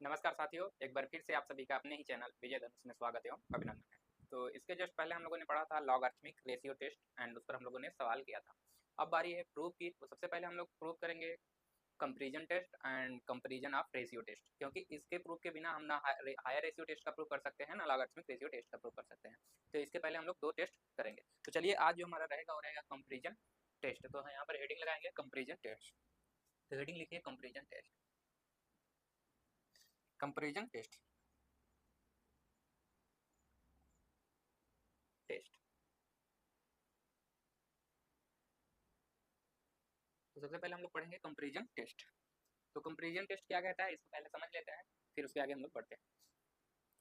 नमस्कार साथियों, एक बार फिर से आप सभी का अपने ही चैनल विजय धनुष में स्वागत एवं अभिनंदन है। तो इसके जस्ट पहले हम लोगों ने पढ़ा था लॉगरिथमिक रेशियो टेस्ट एंड उस पर हम लोगों ने सवाल किया था। अब बारी है प्रूफ की। तो सबसे पहले हम लोग प्रूफ करेंगे comparison test and comparison of ratio test, क्योंकि इसके प्रूफ के बिना हम ना हायर रेशियो टेस्ट का प्रूफ कर सकते हैं ना लॉगरिथमिक रेशियो टेस्ट का प्रूफ कर सकते हैं। तो इसके पहले हम लोग दो टेस्ट करेंगे। तो चलिए आज जो हमारा रहेगा वो रहेगा कंपैरिजन टेस्ट। तो यहाँ पर हेडिंग लगाएंगे कंपैरिजन टेस्ट। तो हेडिंग लिखिए comparison test, comparison test, test. तो सबसे पहले हम लोग पढ़ेंगे कंपैरिजन टेस्ट। तो कंपैरिजन टेस्ट क्या कहता है इसको पहले समझ लेते हैं, फिर उसके आगे हम लोग बढ़ते हैं।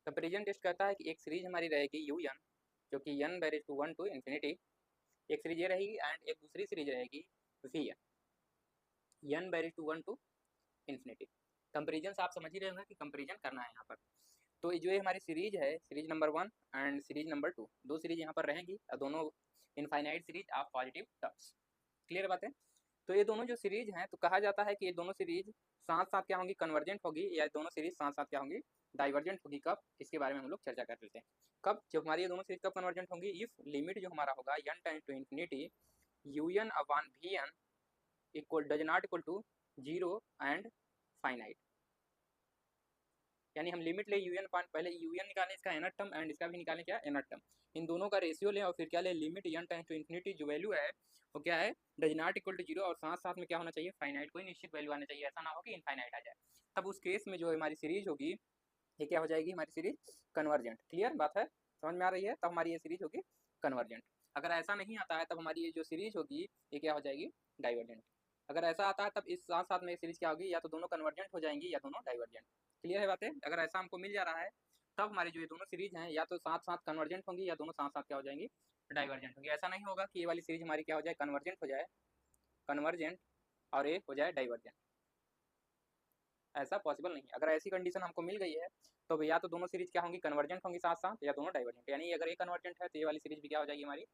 कंपैरिजन टेस्ट कहता है कि एक सीरीज हमारी रहेगी यू एन, जो कि N varies to 1 to infinity. एक सीरीज ये रहेगी एंड एक दूसरी सीरीज रहेगी V N varies to 1 to infinity. Comparison से आप समझ ही रहे होंगे कि कंपेरिजन करना है यहाँ पर। तो जो ये हमारी सीरीज है, series number 1 and series number 2, दो सीरीज यहाँ पर रहेंगी और दोनों infinite series of positive terms. Clear बात है। तो ये दोनों जो सीरीज हैं, तो कहा जाता है कि ये दोनों सीरीज साथ साथ क्या होंगी, कन्वर्जेंट होगी, या दोनों सीरीज साथ साथ क्या होंगी, डाइवर्जेंट होगी। कब, इसके बारे में हम लोग चर्चा कर लेते हैं। कब, जब हमारी ये दोनों सीरीज कब कन्वर्जेंट होंगी, इफ लिमिट जो हमारा होगा N tends to infinity you N upon V N equal does not equal to zero and finite. यानी हम लिमिट ले यूएन पॉइंट, पहले यूएन निकालें इसका एनर टर्म एंड इसका भी निकालें क्या, एनर टर्म। इन दोनों का रेशियो लें और फिर क्या ले, limit N tends to infinity जो वैल्यू है वो क्या है, does not equal to zero, और साथ साथ में क्या होना चाहिए, फाइनाइट, कोई निश्चित वैल्यू आना चाहिए, ऐसा ना हो कि इनफाइनाइट आ जाए। तब उस केस में जो हमारी सीरीज होगी ये क्या हो जाएगी, हमारी सीरीज कन्वर्जेंट। क्लियर बात है, समझ में आ रही है। तब हमारी ये सीरीज होगी कन्वर्जेंट। अगर ऐसा नहीं आता है तब हमारी ये जो सीरीज होगी ये क्या हो जाएगी, डाइवर्जेंट। अगर ऐसा आता है तब इस साथ साथ में सीरीज क्या होगी, या तो दोनों कन्वर्जेंट हो जाएंगी या दोनों डाइवर्जेंट। क्लियर है बातें। अगर ऐसा हमको मिल जा रहा है तब हमारी जो ये दोनों सीरीज हैं या तो साथ साथ कन्वर्जेंट होंगी या दोनों साथ साथ क्या हो जाएंगी, डाइवर्जेंट होंगी। ऐसा नहीं होगा कि ये वाली सीरीज हमारी क्या हो जाए, कन्वर्जेंट हो जाए, कन्वर्जेंट, और ये हो जाए डाइवर्जेंट। ऐसा पॉसिबल नहीं है। अगर ऐसी कंडीशन हमको मिल गई है तो या तो दोनों सीरीज क्या होंगी, कन्वर्जेंट होंगी साथ साथ, या दोनों डाइवर्जेंट। यानी अगर ये कन्वर्जेंट है तो ये वाली सीरीज भी क्या हो जाएगी हमारी,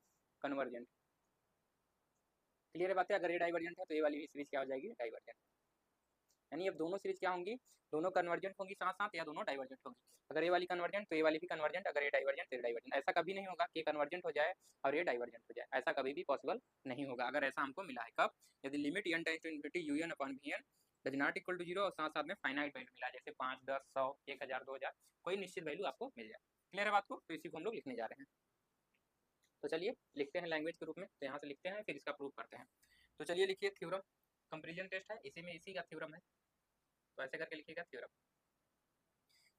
कन्वर्जेंट। क्लियर है बातें। अगर ये डाइवर्जेंट है तो ये वाली सीरीज क्या हो जाएगी, डाइवर्जेंट। यानी अब दोनों सीरीज क्या होंगी, दोनों कन्वर्जेंट होंगी साथ साथ, या दोनों डाइवर्जेंट होंगी। अगर ये वाली कन्वर्जेंट तो ये वाली भी कन्वर्जेंट, अगर ये डाइवर्जेंट तो ये डाइवर्जेंट। ऐसा कभी नहीं होगा कि कन्वर्जेंट हो जाए और ये डाइवर्जेंट हो जाए, ऐसा कभी भी पॉसिबल नहीं होगा। अगर ऐसा हमको मिला है कब, यदि limit N tends to infinity you N upon V N does not equal to zero, और साथ साथ में फाइनाइट वैल्यू मिला, जैसे 5, 10, 100, 1000, 2000, कोई निश्चित वैल्यू आपको मिल जाए। क्लियर है बात को। तो इसी को हम लोग लिखने जा रहे हैं। तो चलिए लिखते हैं लैंग्वेज के रूप में। तो यहाँ से लिखते हैं फिर इसका प्रूव करते हैं। तो चलिए लिखिए थ्योरम। कंपेरिजन टेस्ट है, इसी में इसी का थ्योरम है, तो ऐसे करके लिखिएगा थ्योरम।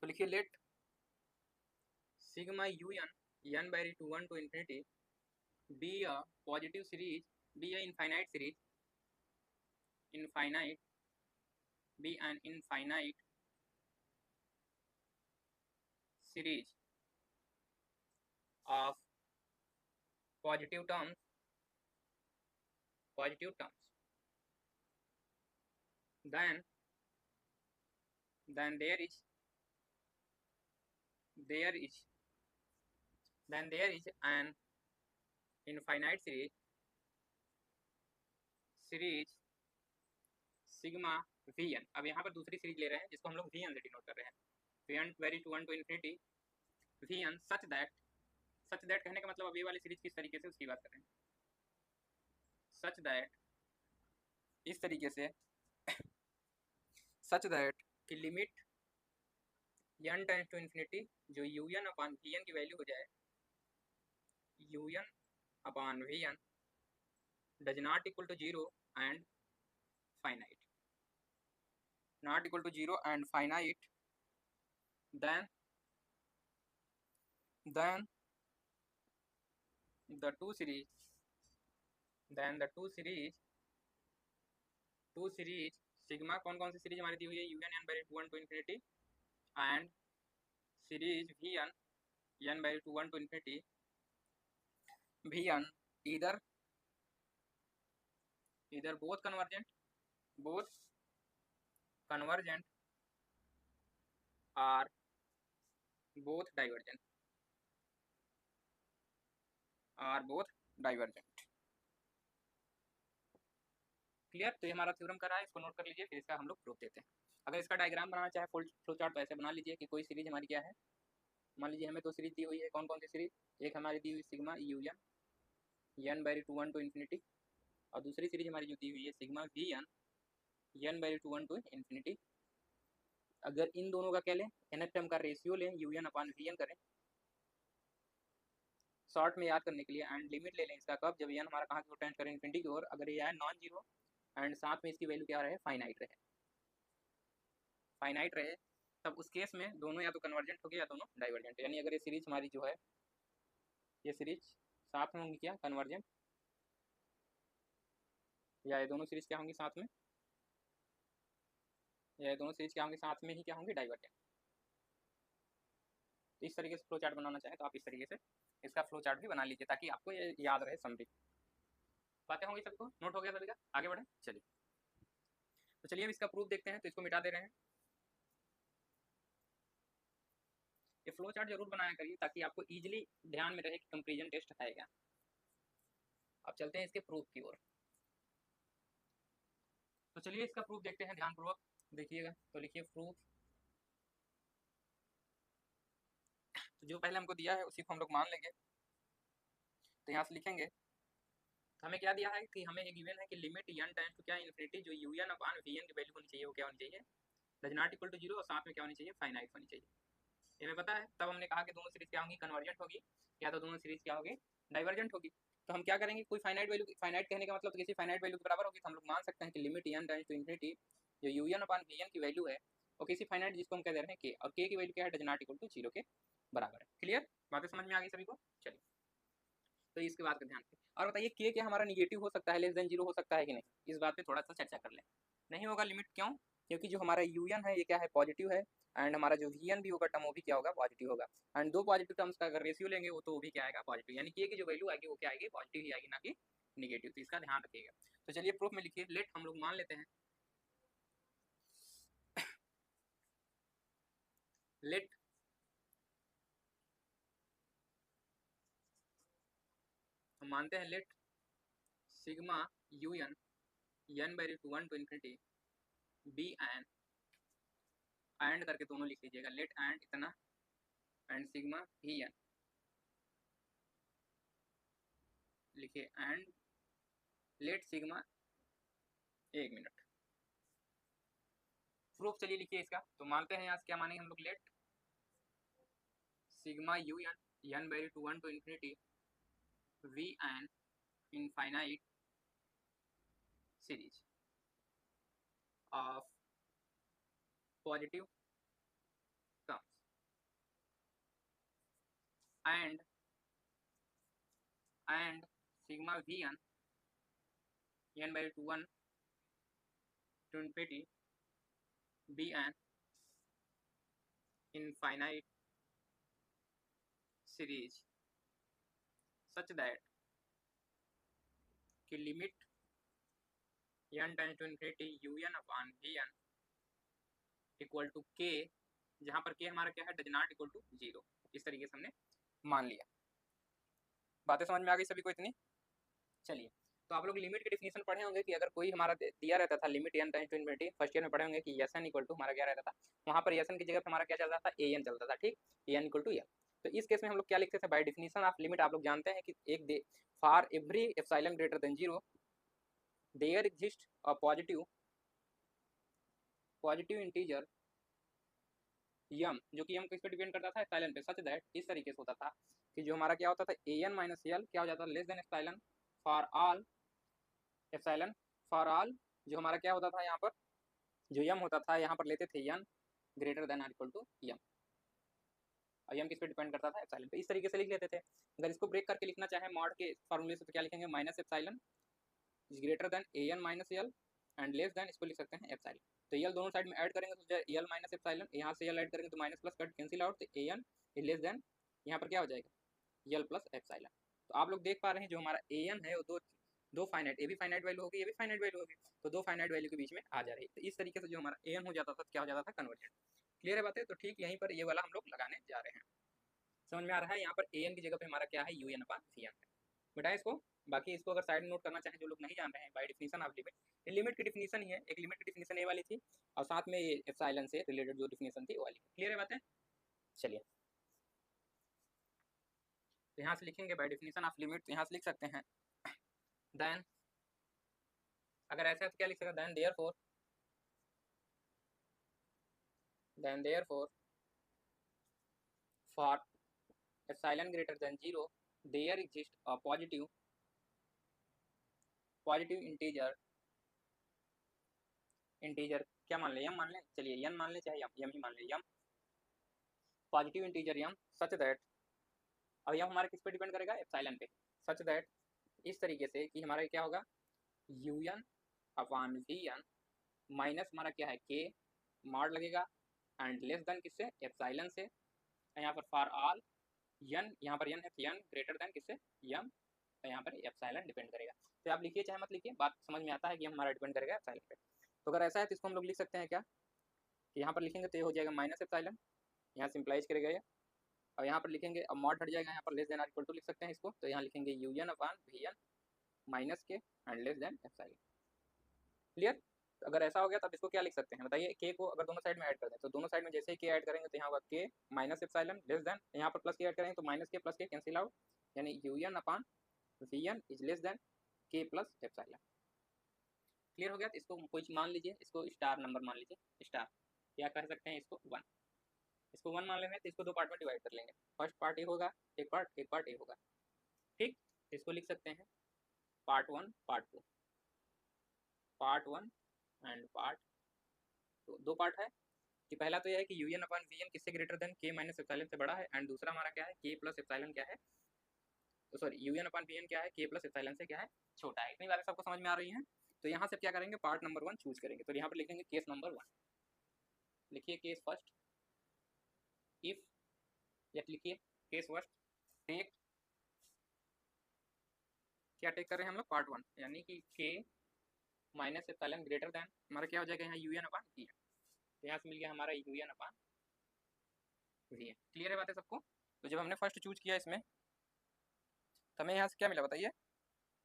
तो लिखिए let sigma you N N by to 1 to infinity be a positive series, be a infinite series, infinite, be N infinite series of positive terms, positive terms, then then there is there is then there is an infinite series sigma we N. अब यहाँ पर दूसरी series ले रहे हैं जिसको हम लोग वी एन से डिनोट कर रहे हैं। V N vary to 1 to infinity we N such that कहने का मतलब अब ये वाली सीरीज किस तरीके से, उसकी बात कर रहे हैं। सच दैट, इस तरीके से, सच दैट की limit N tends to infinity, जो you N upon V N की वैल्यू हो जाए, u N upon V N does not equal to zero and finite, not equal to zero and finite, then then the two series, then the two series sigma, कौन कौन सी series हमारी दी हुई है, U N N by to 1 to infinity and series V N by to 1 to infinity we N, इधर इधर both convergent or both divergent, or both divergent. Clear. तो ये हमारा थ्योरम कर रहा है, इसको नोट कर लीजिए, फिर इसका हम लोग प्रूफ देते हैं। अगर इसका डायग्राम बनाना चाहे फुल फ्लो चार्ट तो ऐसे बना लीजिए कि कोई सीरीज हमारी क्या है, मान लीजिए हमें 2 सीरीज दी हुई है, कौन कौन सी सीरीज, एक हमारी दी हुई sigma you N by to 1 to infinity, और दूसरी सीरीज हमारी जो दी हुई है sigma V N by to 1 to infinity. अगर इन दोनों का क्या लें, nth टर्म का रेशियो लें, U N upon we N करें शॉर्ट में याद करने के लिए, एंड लिमिट ले लें इसका कब, जब एन हमारा कहाँ की ओर टेंड करें, इन्फिनिटी की ओर, अगर ये आए नॉन जीरो एंड साथ में इसकी वैल्यू क्या रहे, फाइनाइट रहे, तब उस केस में दोनों या तो कन्वर्जेंट होगी या दोनों डाइवर्जेंट। यानी अगर ये सीरीज हमारी जो है, ये सीरीज साथ में होंगी क्या, कन्वर्जेंट, या ये दोनों सीरीज क्या होंगी साथ में, या ये दोनों सीरीज क्या होंगी साथ में ही क्या होंगी, डाइवर्जेंट। तो इस तरीके से फ्लो चार्ट बनाना चाहें तो आप इस तरीके से इसका फ्लो चार्ट भी बना लीजिए ताकि आपको ये याद रहे समरी। बातें होंगी सबको, नोट हो गया सभी का, आगे बढ़े चलिए। तो चलिए अब इसका प्रूफ देखते हैं, तो इसको मिटा दे रहे हैं। ये फ्लो चार्ट जरूर बनाया करिए ताकि आपको इजीली ध्यान में रहे कि कंपैरिजन टेस्ट है क्या। अब चलते हैं इसके प्रूफ की ओर। तो चलिए इसका प्रूफ देखते हैं, ध्यानपूर्वक देखिएगा। तो लिखिए प्रूफ, तो जो पहले हमको दिया है उसी को हम लोग मान लेंगे। तो यहाँ से लिखेंगे, तो हमें क्या दिया है कि हमें एक गिवन है कि लिमिट n टाइम्स टू क्या इन्फिनिटी, जो you N upon V N की वैल्यू होनी चाहिए वो क्या होनी चाहिए, does not equal to zero, और साथ में क्या होनी चाहिए, फाइनाइट होनी चाहिए। ये हमें पता है, तब हमने कहा कि दोनों सीरीज क्या होंगी, कन्वर्जेंट होगी, या तो दोनों सीरीज क्या होगी, डाइवर्जेंट होगी। तो हम क्या करेंगे, कोई फाइनाइट वैल्यू, फाइनाइट कहने का मतलब तो किसी फाइनाइट वैल्यू के बराबर होगी, तो हम लोग मान सकते हैं कि limit n times to infinity जो you N upon V N की वैल्यू है वो किसी फाइनाइट जिसको हम कह दे रहे हैं के, और के की वैल्यू क्या है, does not equal to zero के बराबर है। क्लियर, बातें समझ में आ गई सभी को। चलिए तो इसके बात का ध्यान रखें, और बताइए के क्या हमारा निगेटिव हो सकता है, लेस देन जीरो हो सकता है कि नहीं, इस बात पे थोड़ा सा चर्चा कर लें। नहीं होगा लिमिट, क्यों, क्योंकि जो हमारा यू एन है ये क्या है, पॉजिटिव है, एंड हमारा जो वी एन भी होगा टर्म वो भी क्या होगा, पॉजिटिव होगा, एंड दो पॉजिटिव टर्म्स का अगर रेशियो लेंगे वो तो वो भी क्या आएगा, पॉजिटिव, यानी के की जो वैल्यू आएगी वो क्या आएगी, पॉजिटिव ही आएगी, ना कि निगेटिव। तो इसका ध्यान रखिएगा। तो चलिए प्रूफ में लिखिए, लेट हम लोग मान लेते हैं, लेट हम मानते हैं, let sigma you N by to 1 to infinity be and करके दोनों लिख लीजिएगा, लेट एंड इतना एंड सिग्मा वी एन लिखिए, एंड लेट सिग्मा, एक मिनट, प्रूफ चलिए लिखिए इसका। तो मानते हैं यहाँ से क्या मानेंगे हम लोग, let sigma you N by to 1 to infinity we n infinite series of positive terms and sigma V N by to 1 to infinity b N infinite series such that कि limit n tends to infinity you N upon V N equal to k, जहाँ पर k हमारा क्या है, does not equal to zero. इस तरीके से हमने मान लिया। बातें समझ में आ गई सभी को इतनी। चलिए तो आप लोग लिमिट की डेफिनेशन पढ़े होंगे कि अगर कोई हमारा दिया रहता था limit n tends to infinity, first year में पढ़े होंगे कि एस एन इक्वल टू हमारा क्या रहता था, वहाँ पर एस एन की जगह पर हमारा क्या चलता था, ए एन चलता था, ठीक, A N equal to N. तो इस केस में हम लोग क्या लिखते थे, बाय डेफिनेशन ऑफ लिमिट आप लोग जानते हैं कि एक they for every epsilon greater than zero there exist a positive integer m, जो कि यम किस पे डिपेंड करता था, एप्सिलॉन पे, सच दैट इस तरीके से होता था कि जो हमारा क्या होता था, ए एन माइनस एल क्या हो जाता था, less than epsilon for all epsilon for all, जो हमारा क्या होता था यहाँ पर, जो यम होता था यहाँ पर लेते थे n greater than or equal to m, और यम किस पे डिपेंड करता था, एप्सिलॉन पे। इस तरीके से लिख लेते थे। अगर इसको ब्रेक करके लिखना चाहे मॉड के फॉर्मूले से तो क्या लिखेंगे, minus epsilon is greater than A N minus L and less than, इसको लिख सकते हैं एप्सिलॉन। तो एल दोनों साइड में ऐड करेंगे तो एल माइनस एप्सिलॉन, यहाँ से एल ऐड करेंगे तो minus plus cut cancel out, तो ए एन लेस देन यहाँ पर क्या हो जाएगा, एल प्लस एप्सिलॉन। तो आप लोग देख पा रहे हैं जो हमारा ए एन है वो दो फाइनाइट, ए भी फाइनाइट वैल्यू होगी, ये भी फाइनाइट वैल्यू होगी, तो दो फाइनाइट वैल्यू के बीच में आ जा रही है। तो इस तरीके से जो हमारा ए एन हो जाता था क्या हो जाता था, कन्वर्जेंट। क्लियर है बातें। तो ठीक यहीं पर ये वाला हम लोग लगाने जा रहे हैं। समझ में आ रहा है, यहाँ पर ए एन की जगह पे हमारा क्या है, U N upon we N है। बेटा इसको, बाकी इसको अगर साइड नोट करना चाहें जो लोग नहीं जान रहे हैं, बाय डिफिनीशन ऑफ लिमिट, ये लिमिट की डिफिनीशन ही है, एक लिमिट की डिफिनीशन ये वाली थी और साथ में ये एप्सिलॉन से रिलेटेड जो डिफिनीशन थी वो वाली। क्लियर है बातें? चलिए तो यहाँ से लिखेंगे बाय डिफिनीशन ऑफ लिमिट, तो यहाँ से लिख सकते हैं देन, अगर ऐसा है तो क्या लिख सकते हैं, then therefore for epsilon greater than 0 there exist a positive integer क्या मान ले, m मान ले, चलिए n मान ले चाहे m ही मान ले, m positive integer m such that, अब यह हमारा किस पे डिपेंड करेगा, एप्सिलॉन पे, सच दैट इस तरीके से कि हमारा क्या होगा un अपॉन vn माइनस हमारा क्या है k मॉड लगेगा एंड लेस देन किससे, एप्सिलॉन से, यहाँ पर फॉर ऑल n, यहाँ पर n है n ग्रेटर देन किससे, m, तो यहाँ पर एप्सिलॉन डिपेंड करेगा। तो आप लिखिए चाहे मत लिखिए, बात समझ में आता है कि हमारा डिपेंड करेगा एप्सिलॉन पे। तो अगर ऐसा है तो इसको हम लोग लिख सकते हैं क्या, कि यहाँ पर लिखेंगे तो ये हो जाएगा माइनस एप्सिलॉन, यहाँ सिंप्लाइज करेगा ये, और यहाँ पर लिखेंगे अब मॉड हट जाएगा, यहाँ पर less than or equal to लिख सकते हैं इसको, तो यहाँ लिखेंगे un upon vn minus K and less than epsilon. Clear? तो अगर ऐसा हो गया तब इसको क्या लिख सकते हैं बताइए, के को अगर दोनों साइड में ऐड कर दें तो दोनों साइड में जैसे ही के ऐड करेंगे तो यहाँ होगा के माइनस एप्सिलॉन लेस देन, यहाँ पर प्लस के ऐड करेंगे तो माइनस के प्लस के कैंसिल आउट, यानी un upon vn is less than K plus epsilon. Clear हो गया? तो इसको कोई मान लीजिए, इसको स्टार नंबर मान लीजिए, स्टार या कह सकते हैं इसको 1, इसको 1 मान लेंगे तो इसको दो पार्ट में डिवाइड कर लेंगे, फर्स्ट पार्ट ए होगा, एक पार्ट ए होगा, ठीक। इसको लिख सकते हैं part 1 part 2, part 1 and part 2, दो पार्ट है कि पहला तो यह है कि un अपॉन vn किससे greater than k minus epsilon से बड़ा है, एंड दूसरा हमारा क्या है k प्लस एप्सिलॉन क्या है, तो सॉरी un अपॉन vn क्या है, k प्लस एप्सिलॉन से क्या है छोटा है। इतनी बातें सबको समझ में आ रही हैं? तो यहाँ से क्या करेंगे, पार्ट नंबर 1 चूज करेंगे, तो यहाँ पर लिखेंगे केस नंबर 1, लिखिए केस फर्स्ट इफ, या लिखिए केस फर्स्ट टेक, क्या टेक कर रहे हैं हम लोग, पार्ट 1, यानी कि k minus epsilon greater then हमारा क्या हो जाएगा यहाँ un अपॉन vn, तो यहाँ से मिल गया हमारा un अपॉन vn। क्लियर है बातें सबको? तो जब हमने फर्स्ट चूज किया इसमें तो हमें यहाँ से क्या मिला बताइए,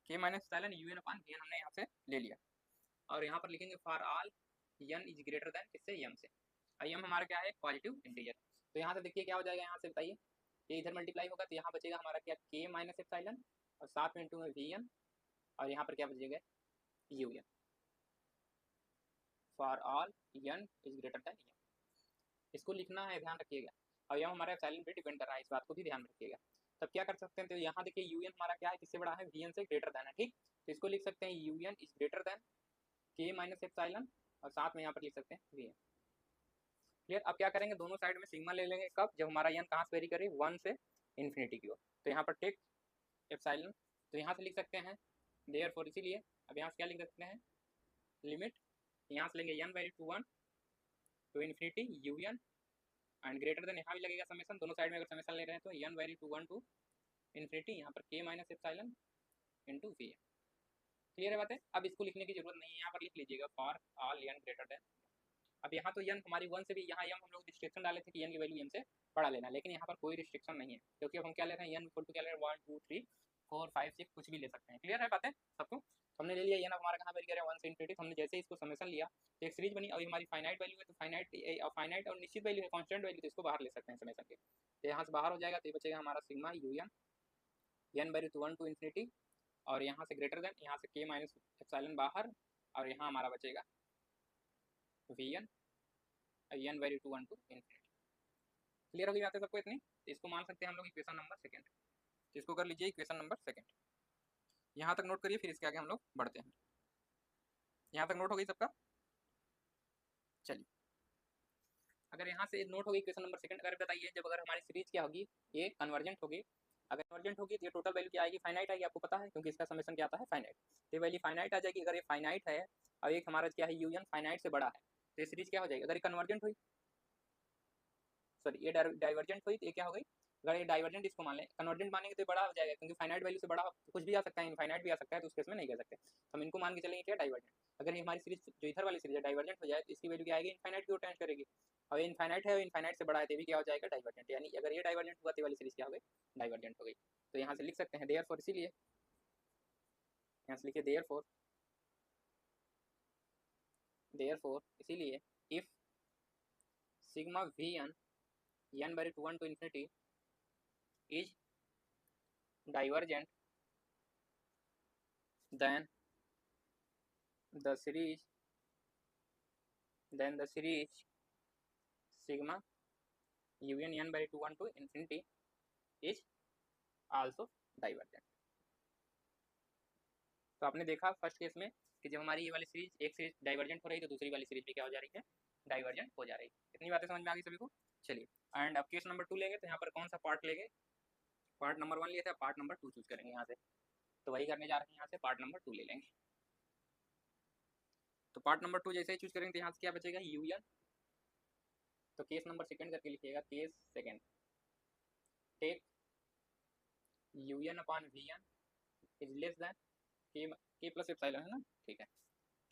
k minus epsilon un upon vn हमने यहाँ से ले लिया, और यहाँ पर लिखेंगे for all n is greater then किससे, m से, और m हमारा क्या है पॉजिटिव इंटीजर। तो यहाँ से देखिए क्या हो जाएगा, यहाँ से बताइए, ये इधर मल्टीप्लाई होगा तो यहाँ बचेगा हमारा क्या k माइनस एप्सिलॉन और साथ में इंटू में vn, और यहाँ पर क्या बचेगा un for all n is greater then m। इसको लिखना है, ध्यान रखिएगा, और यह हमारे एप्सिलॉन पे डिपेंड कर रहा है, इस बात को भी ध्यान रखिएगा। तब क्या कर सकते हैं, तो यहाँ देखिए un हमारा क्या है, किससे बड़ा है, vn से ग्रेटर देन है, ठीक। तो इसको लिख सकते हैं un is greater then k minus epsilon और साथ में यहाँ पर लिख सकते हैं vn। क्लियर? अब क्या करेंगे, दोनों साइड में सिग्मा ले लेंगे, कब, जब हमारा n कहाँ से वेरी करे, 1 से इन्फिनिटी की ओर। तो यहाँ पर टेक एप्सिलॉन, तो यहाँ से लिख सकते हैं देयरफॉर, इसीलिए अब यहाँ से क्या लिख सकते हैं, लिमिट, यहाँ से लेंगे n value to 1 to infinity un and greater than, यहाँ भी लगेगा समेसन, दोनों साइड में अगर समेसन ले रहे हैं तो n value to 1 to infinity, यहाँ पर k minus epsilon into vn। Clear है बातें? अब इसको लिखने की जरूरत नहीं है, यहाँ पर लिख लीजिएगा for all n greater than. अब यहाँ तो n हमारी 1 से भी, यहाँ m हम लोग रिस्ट्रिक्शन डाले थे कि n की वैल्यू m से बड़ा लेना, लेकिन यहाँ पर कोई रिस्ट्रिक्शन नहीं है, क्योंकि अब हम क्या ले रहे हैं, n इक्वल टू क्या ले रहे हैं, 1 2 3 4 5 6 कुछ भी ले सकते हैं। क्लियर है बातें सबको? हमने ले लिया n हमारा कहाँ वेरी करे 1 से इन्फिनिटी, हमने जैसे ही इसको समेसन लिया तो एक सीरीज बनी, और हमारी फाइनाइट वैल्यू है, तो फाइनाइट और निश्चित वैल्यू है, कांस्टेंट वैल्यू, तो इसको बाहर ले सकते हैं समेसन के, तो यहाँ से बाहर हो जाएगा, तो ये बचेगा हमारा sigma un n value to 1 to infinity, और यहाँ से ग्रेटर देन, यहाँ से k माइनस एप्सिलॉन बाहर, और यहाँ हमारा बचेगा vn n value to 1 to infinity. Clear हो गई बातें सबको इतनी? इसको मान सकते हैं हम लोग इक्वेशन नंबर सेकंड, इसको कर लीजिए इक्वेशन नंबर सेकंड, यहाँ तक नोट करिए, फिर इसके आगे हम लोग बढ़ते हैं। यहाँ तक नोट हो गई सबका? चलिए, अगर यहाँ से नोट होगी इक्वेशन नंबर सेकंड, अगर बताइए जब अगर हमारी सीरीज क्या होगी, ये कन्वर्जेंट होगी, अगर कन्वर्जेंट होगी तो ये टोटल वैल्यू क्या आएगी, फाइनाइट आएगी, आपको पता है, क्योंकि इसका समेशन क्या आता है फाइनाइट, तो ये वैल्यू फाइनाइट आ जाएगी। अगर ये फाइनाइट है और एक हमारा क्या है un फाइनाइट से बड़ा है, तो ये सीरीज क्या हो जाएगी, अगर ये कन्वर्जेंट हुई, सॉरी ये डाइवर्जेंट हुई तो ये क्या हो गई, अगर ये डाइवर्जेंट इसको मान लें, कन्वर्जेंट मानेंगे तो बड़ा हो जाएगा, क्योंकि फाइनाइट वैल्यू से बड़ा कुछ भी आ सकता है, इनफाइनाइट भी आ सकता है, तो उस केस में नहीं कह सकते, तो हम इनको मान के चलेंगे क्या डाइवर्जेंट। अगर ये हमारी सीरीज जो इधर वाली सीरीज है डाइवर्जेंट हो जाए तो इसकी वैल्यू क्या आएगी, इनफाइनाइट की ओर टेंड करेगी, और ये इनफाइनाइट है, इनफाइनाइट से बड़ा है, तो भी क्या हो जाएगा डाइवर्जेंट, यानी अगर ये डाइवर्जेंट हुआ तो वाली सीरीज क्या हो गई, डाइवर्जेंट हो गई। तो यहाँ से लिख सकते हैं देयरफॉर, इसीलिए यहाँ से लिखिए देयरफॉर इसीलिए if sigma we n by 1 to infinity is divergent, then the series sigma un n by 1 to infinity is also divergent। तो आपने देखा फर्स्ट केस में कि जब हमारी ये वाली सीरीज एक सीरीज डाइवर्जेंट हो रही है तो दूसरी वाली सीरीज भी क्या हो जा रही है, डाइवर्जेंट हो जा रही है। इतनी बातें समझ में आ गई सभी को। चलिए एंड अब केस नंबर 2 लेंगे, तो यहाँ पर कौन सा पार्ट लेंगे, पार्ट नंबर 1 लिए थे, पार्ट नंबर 2 चूज करेंगे यहाँ से, तो वही करने जा रहे हैं, यहाँ से पार्ट नंबर 2 ले लेंगे। तो पार्ट नंबर 2 जैसे ही चूज करेंगे तो यहाँ से क्या बचेगा, यूएन। तो केस नंबर सेकंड करके लिखिएगा, case second, take U N upon V N is less than K plus epsilon, है ना, ठीक है,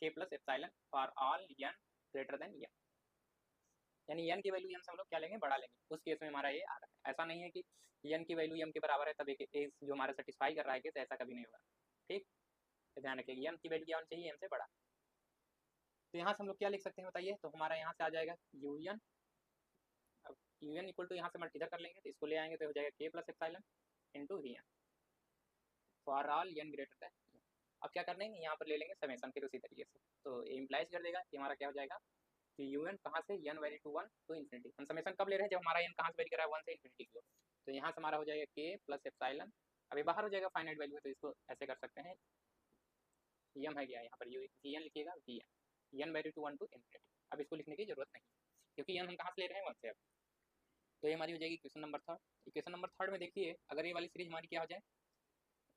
K plus epsilon for all N greater than N, यानी एन की वैल्यू एन से हम लोग क्या लेंगे, बड़ा लेंगे। उस केस में हमारा ये आ रहा है। ऐसा नहीं है कि एन की वैल्यू एम के बराबर है तब एक जो हमारा सेटिस्फाई कर रहा है केस, ऐसा कभी नहीं होगा, ठीक। तो ध्यान रखिए एन की वैल्यू क्या होनी चाहिए, एम से बड़ा। तो यहाँ से हम लोग क्या लिख सकते हैं बताइए, तो हमारा यहाँ से आ जाएगा यूएन, अब यूएन इक्वल टू यहाँ से इधर कर लेंगे तो इसको ले आएंगे तो हो जाएगा K plus epsilon into V N for all N greater than. अब क्या करने हैं, यहाँ पर ले लेंगे समेशन फिर उसी तरीके से, तो ये इम्प्लाइज कर देगा कि हमारा क्या हो जाएगा कि यूएन कहाँ से N vary to 1 to infinity. हम समेशन कब ले रहे हैं, जब हमारा एन कहाँ से वेरी कर रहा है 1 से इन्फिनिटी की ओर। तो यहाँ से हमारा हो जाएगा के प्लस एप्सिलॉन, अभी बाहर हो जाएगा फाइनाइट वैल्यू, तो इसको ऐसे कर सकते हैं, एम है गया यहाँ पर यू एन लिखिएगा, V N vary to 1 to infinity. अब इसको लिखने की जरूरत नहीं क्योंकि एन हम कहाँ से ले रहे हैं 1 से। अब तो ये हमारी हो जाएगी क्वेश्चन नंबर 3। क्वेश्चन नंबर 3 में देखिए, अगर ये वाली सीरीज हमारी क्या हो जाए,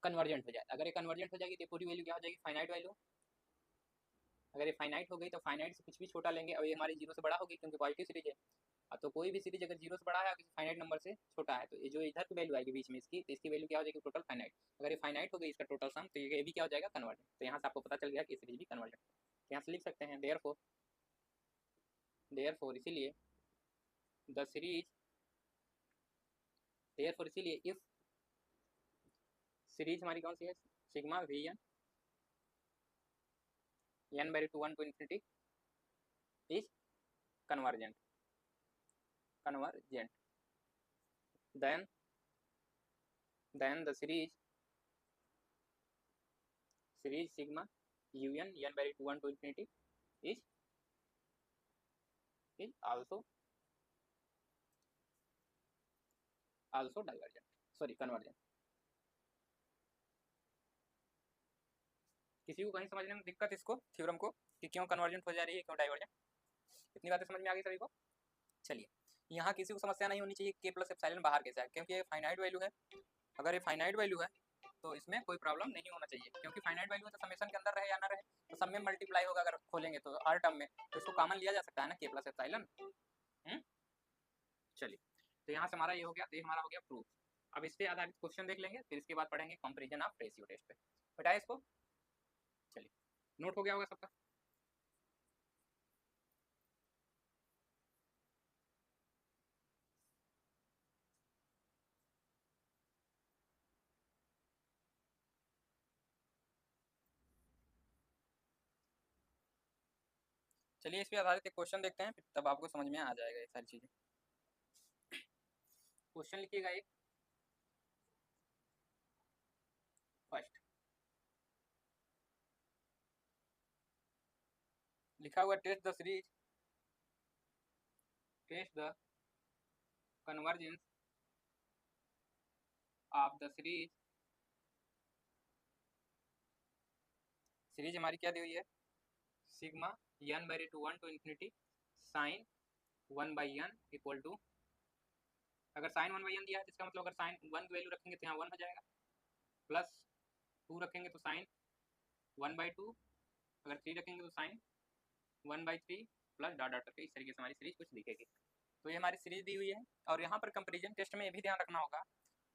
कन्वर्जेंट हो जाए। अगर ये कन्वर्जेंट हो जाएगी तो पूरी वैल्यू क्या हो जाएगी, फाइनाइट वैल्यू। अगर ये फाइनाइट हो गई तो फाइनाइट से कुछ भी छोटा लेंगे, और ये हमारी जीरो से बड़ा होगी क्योंकि पॉजिटिव सीरीज है। तो कोई भी सीरीज अगर जीरो से बड़ा है और किसी फाइनाइट नंबर से छोटा है, तो ये जो इधर की वैल्यू आएगी बीच में इसकी, तो इसकी वैल्यू क्या हो जाएगी, टोटल फाइनाइट। अगर ये फाइनाइट हो गई इसका टोटल सम, तो ये भी क्या हो जाएगा, कन्वर्जेंट। तो यहाँ से आपको पता चल गया कि सीरीज भी कन्वर्जेंट। तो यहाँ से लिख सकते हैं देयरफॉर इसीलिए द सीरीज, देयरफॉर इसीलिए इफ सीरीज हमारी कौन सी है, sigma V N by to 1 to infinity is convergent then the series sigma un n by 2 1 to infinity is also divergent, sorry convergent। किसी को कहीं समझने में दिक्कत इसको थ्योरम को कि क्यों कन्वर्जेंट हो जा रही है, क्यों डाइवर्जेंट, इतनी बातें समझ में आ गई सभी को। चलिए यहाँ किसी को समस्या नहीं होनी चाहिए के प्लस एप्सिलॉन बाहर कैसे है, क्योंकि ये फाइनाइट वैल्यू है। अगर ये फाइनाइट वैल्यू है तो इसमें कोई प्रॉब्लम नहीं होना चाहिए, क्योंकि फाइनाइट वैल्यू है तो समेशन के अंदर रहे या ना रहे तो सब में मल्टीप्लाई होगा। अगर खोलेंगे तो हर टर्म में, तो इसको कॉमन लिया जा सकता है ना, के प्लस एप्सिलॉन। चलिए तो यहाँ से हमारा ये हो गया, ये हमारा हो गया प्रूफ। अब इस पे आधारित क्वेश्चन देख लेंगे, फिर इसके बाद पढ़ेंगे कंपैरिजन ऑफ रेशियो टेस्ट पे। बताया इसको, चलिए नोट हो गया होगा सबका। चलिए इस पे आधारित एक क्वेश्चन देखते हैं, तब आपको समझ में आ जाएगा ये सारी चीजें। क्वेश्चन लिखिएगा एक फर्स्ट, लिखा हुआ test the series, test the convergence of the series. Series हमारी क्या दी हुई है, sigma n by to 1 to infinity sine 1 by n equal to, अगर साइन 1 बाई n दिया है तो इसका मतलब अगर साइन 1 की वैल्यू रखेंगे तो यहाँ 1 हो जाएगा, प्लस 2 रखेंगे तो साइन 1 बाई 2, अगर 3 रखेंगे तो sine 1 by 3, plus dot dot करके इस तरीके से हमारी सीरीज कुछ दिखेगी। तो ये हमारी सीरीज दी हुई है। और यहाँ पर कंपेरिजन टेस्ट में ये भी ध्यान रखना होगा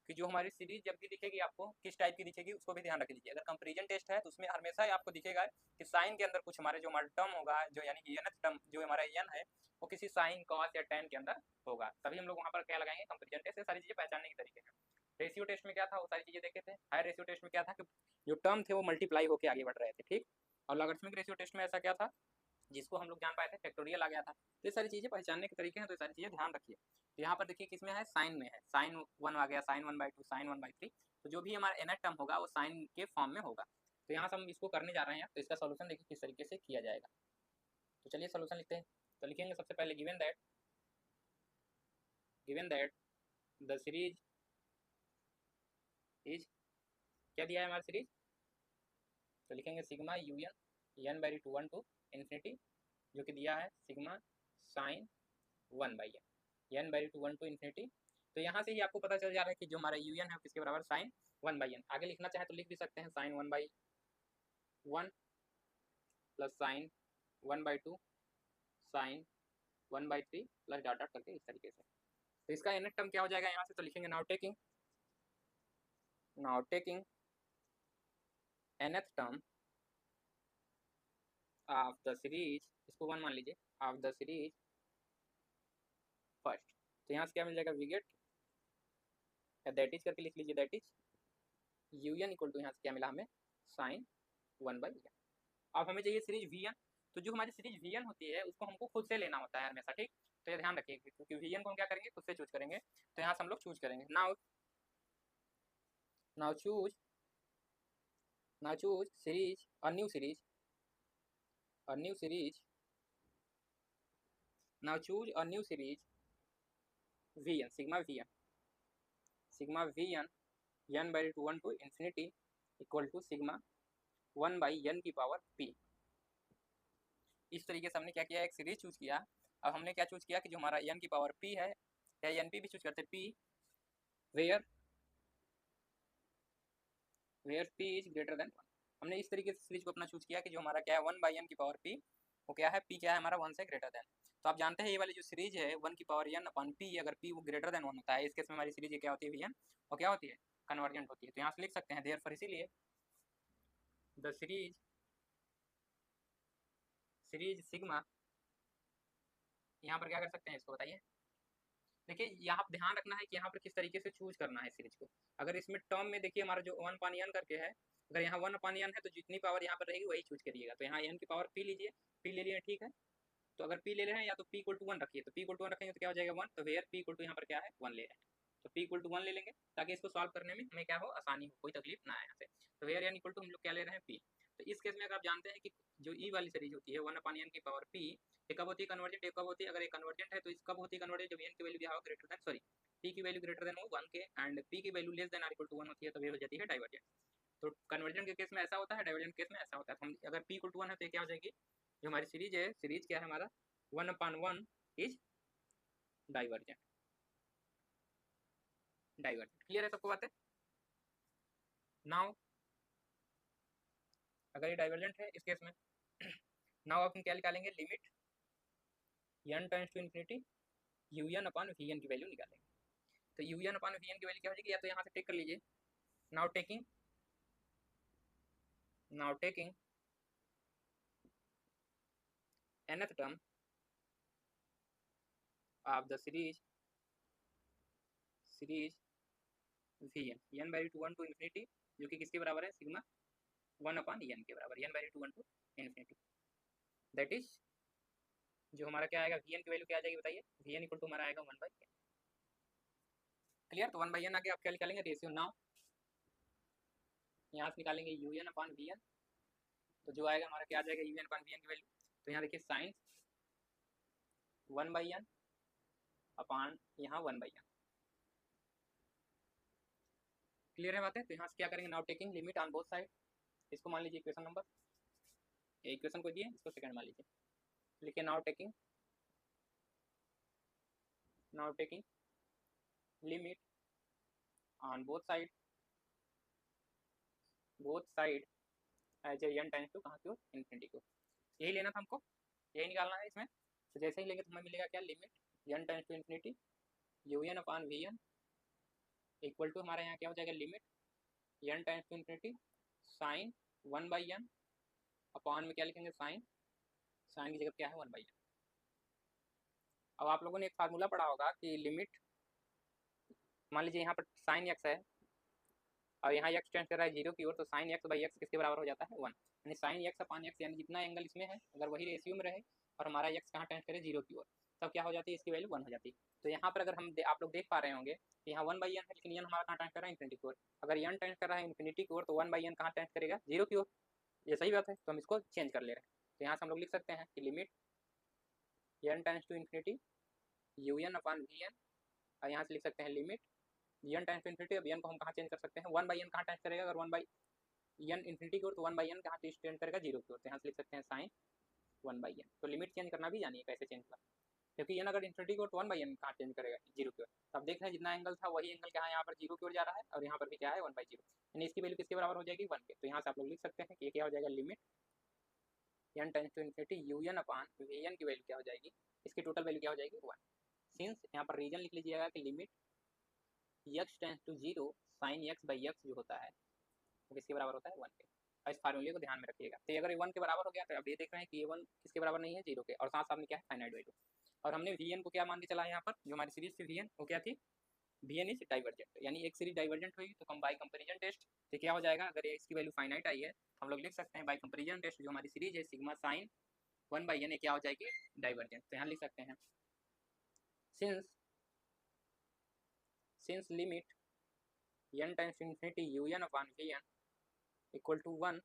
कि जो हमारी सीरीज जब भी दिखेगी आपको किस टाइप की दिखेगी, उसको भी ध्यान रख लीजिए। अगर कंपेरिजन टेस्ट है तो उसमें हमेशा ही आपको दिखेगा कि साइन के अंदर कुछ हमारे जो हमारा टर्म होगा, जो यानी कि nth टर्म जो हमारा n है, वो किसी साइन कॉस या tan के अंदर होगा, तभी हम लोग वहाँ पर क्या लगाएंगे कंपेरिजन टेस्ट। ये सारी चीजें पहचानने की तरीके हैं। रेशियो टेस्ट में क्या था, वो सारी चीज़ें देखे थे। हायर रेशियो टेस्ट में क्या था कि जो टर्म थे वो मल्टीप्लाई होकर आगे बढ़ रहे थे, ठीक। और लॉगरिथमिक रेशियो टेस्ट में ऐसा क्या था, जिसको हम लोग जान पाए थे, फैक्टोरियल आ गया था। तो ये सारी चीज़ें पहचानने के तरीके हैं, तो ये सारी चीज़ें ध्यान रखिए। तो यहाँ पर देखिए किस में है, साइन में है, साइन 1 आ गया, साइन 1/2, साइन 1/3। तो जो भी हमारा nth टर्म होगा वो साइन के फॉर्म में होगा। तो यहाँ से हम इसको करने जा रहे हैं, तो इसका सोल्यूशन देखिए किस तरीके से किया जाएगा। तो चलिए सोल्यूशन लिखते हैं। तो लिखेंगे सबसे पहले given that the series is, क्या दिया है हमारा सीरीज, तो लिखेंगे sigma you n/2 1 to infinity, जो कि दिया है sigma sign 1/n, n/2 1 to infinity. तो यहाँ से ही आपको पता चल जा रहा है कि जो हमारा यू है किसके बराबर, साइन 1/n। आगे लिखना चाहे तो लिख भी सकते हैं, sine 1/1 plus sine 1/2 sine 1/3 plus dot dot करके इस तरीके से। तो इसका nth टर्म क्या हो जाएगा यहाँ से, तो लिखेंगे now taking nth term of the series, इसको 1 मान लीजिए, ऑफ द सीरीज फर्स्ट। तो यहाँ से क्या मिल जाएगा, वी गेट, दैट इज करके लिख लीजिए, that is U N equal to, यहाँ से क्या मिला हमें, साइन 1/n। अब हमें चाहिए सीरीज वी एन। तो जो हमारी सीरीज वी एन होती है उसको हमको खुद से लेना होता है हमेशा, ठीक। तो ये ध्यान रखिए, क्योंकि वी एन को हम क्या करेंगे, खुद से चूज करेंगे। तो यहाँ से हम लोग चूज करेंगे, now choose series, a new series, now choose a new series V N, sigma we N n/2 1 to infinity equal to sigma 1/n की पावर p। इस तरीके से हमने क्या किया, एक सीरीज चूज किया। अब हमने क्या चूज किया कि जो हमारा n की पावर p है, या np भी चूज करते, p where p is greater than 1। हमने इस तरीके से सीरीज को अपना चूज किया कि जो हमारा क्या है 1/n की पावर p, वो क्या है, p क्या है हमारा 1 से ग्रेटर देन। तो आप जानते हैं ये वाली जो सीरीज है 1 की पावर n अपन p, अगर p वो ग्रेटर देन 1 होता है, इस केस में हमारी सीरीज क्या होती है, vn, और क्या होती है, कन्वर्जेंट होती है। तो यहाँ से लिख सकते हैं देयरफॉर, इसीलिए द सीरीज सिग्मा, यहाँ पर क्या कर सकते हैं, इसको बताइए। देखिए यहाँ पर ध्यान रखना है कि यहाँ पर किस तरीके से चूज करना है सीरीज को। अगर इसमें टर्म में देखिए हमारा जो 1/n करके है, अगर यहाँ 1/n है तो जितनी पावर यहाँ पर रहेगी वही चूज करिएगा। तो यहाँ n की पावर p लीजिए, p ले लिए, ठीक है। तो अगर p ले रहे हैं या तो p इक्वल टू 1 रखिए, तो p इक्वल टू 1 रखेंगे तो क्या हो जाएगा 1। तो वेयर p इक्वल टू यहाँ पर क्या है 1 ले रहे हैं, तो p इक्वल टू 1 ले लेंगे, ताकि इसको सॉल्व करने में हमें क्या हो, आसानी हो, कोई तकलीफ ना आए यहाँ से। तो वेयर n इक्वल टू हम लोग क्या ले रहे हैं, p। तो इस केस में अगर आप जानते हैं कि जो ई वाली सीरीज होती है 1/n की पावर p, ये कब होती है कन्वर्जेंट, ये कब होती है, अगर ये कन्वर्जेंट है तो इस कब होती है कन्वर्जेंट, जब n की वैल्यू हो ग्रेटर देन, सॉरी, p की वैल्यू ग्रेटर देन हो 1 के, एंड p की value less than or equal to 1 होती है, तो ये हो जाती है डाइवर्जेंट। तो कन्वर्जेंट के केस में ऐसा होता है, डाइवर्जेंट केस में ऐसा होता है। तो हम अगर p इक्वल टू 1 है तो ये क्या हो जाएगी, जो हमारी सीरीज है, सीरीज क्या है हमारा 1/1 इज डाइवर्जेंट। क्लियर है सबको बातें। नाउ अगर ये डाइवर्जेंट है इस केस में, नाउ आप हम क्या निकालेंगे, limit n tends to infinity un upon vn की वैल्यू निकालेंगे। तो un अपॉन vn की वैल्यू क्या हो जाएगी, या तो यहाँ से टेक कर लीजिए, now taking nth term of the series vn n/2 1 to infinity, जो कि किसके बराबर है, सिग्मा 1/n के बराबर, n/2 1 to infinity. That is जो हमारा क्या आएगा, vn की वैल्यू क्या आ जाएगी बताइए, vn इक्वल टू हमारा आएगा 1/n। क्लियर। तो 1/n आगे आप क्या निकालेंगे, रेशियो। नाउ यहाँ से निकालेंगे un अपॉन vn, तो जो आएगा हमारा क्या आ जाएगा, un अपॉन vn की वैल्यू। तो यहाँ देखिए साइन 1/n अपॉन यहाँ 1/n। क्लियर है बातें। तो यहाँ से क्या करेंगे, now taking limit on both side, इसको मान लीजिए इक्वेशन नंबर, इक्वेशन को दिए, इसको सेकंड मान लीजिए, लिखिए now taking limit on both side as A n times to कहाँ की इन्फिनिटी को, यही लेना था हमको, यही निकालना है इसमें। तो जैसे ही लेंगे तो हमें मिलेगा क्या, limit n times to infinity un upon vn equal to हमारे यहाँ क्या हो जाएगा, limit n times to infinity sine 1/n upon में क्या लिखेंगे, साइन की जगह क्या है 1/n। अब आप लोगों ने एक फार्मूला पढ़ा होगा कि लिमिट मान लीजिए यहाँ पर साइन एक्स है और यहाँ एक्स टेंड कर रहा है 0 की ओर, तो साइन एक्स बाई एक्स किसके बराबर हो जाता है 1, यानी साइन एक्स अपान एक्स, यानी जितना एंगल इसमें है अगर वही रेशियो में रहे और हमारा एक्स कहाँ टेंड करे 0 की ओर, तब क्या हो जाती है, इसकी वैल्यू 1 हो जाती है। तो यहाँ पर अगर हम आप लोग देख पा रहे होंगे कि यहाँ 1/n है, लेकिन n हमारा कहाँ टेंड कर रहा है इन्फिनिटी की ओर। अगर n टेंड कर रहा है इन्फिनिटी की ओर तो 1/n कहाँ टेंड करेगा 0 की ओर, ये सही बात है, तो हम इसको चेंज कर ले रहे हैं। तो यहाँ से हम लोग लिख सकते हैं कि limit n tends to infinity un upon vn, और यहाँ से लिख सकते हैं limit n tends to infinity. अब n को हम कहाँ चेंज कर सकते हैं, 1/n कहाँ टेंड करेगा, अगर 1/n इन्फिनिटी की ओर तो 1/n कहाँ टेंड करेगा 0 की ओर, तो यहाँ से लिख सकते हैं साइन 1/n। तो लिमिट चेंज करना भी जानिए कैसे चेंज होगा, क्योंकि n अगर इन्फिनिटी की ओर तो 1/n कहाँ चेंज करेगा 0 की ओर। तो अब देख रहे हैं जितना एंगल था वही एंगल क्या है यहाँ पर 0 की ओर जा रहा है, और यहाँ पर भी क्या है 1/0, यानी इसकी वैल्यू किसके बराबर हो जाएगी 1 के। तो यहाँ से आप लोग लिख सकते हैं कि ये क्या हो जाएगा, limit n tends to infinity un upon vn की वैल्यू क्या हो जाएगी, इसकी टोटल वैल्यू क्या हो जाएगी 1। सिंस यहाँ पर रीजन लिख लीजिएगा कि limit x tends to 0 sine x by x जो होता है वो किसके बराबर होता है 1 के। और इस फार्मूले को ध्यान में रखिएगा। तो अगर ये 1 के बराबर हो गया तो अब ये देख रहे हैं कि ये 1 किसके बराबर नहीं है 0 के, और साथ साथ में क्या है फाइनाइट वैल्यू। और हमने vn को क्या मान के चला है यहाँ पर, जो हमारी सीरीज थी vn वो क्या थी, vn इज डाइवर्जेंट, यानी एक सीरीज डाइवर्जेंट हुई तो हम बाई कंपेरिजन टेस्ट से क्या हो जाएगा, अगर इसकी वैल्यू फाइनाइट आई है तो हम लोग लिख सकते हैं बाई कंपेरिजन टेस्ट जो हमारी सीरीज है सिग्मा साइन 1/n क्या हो जाएगी डाइवर्जेंट। तो यहाँ लिख सकते हैं since limit n times infinity un upon vn equal to 1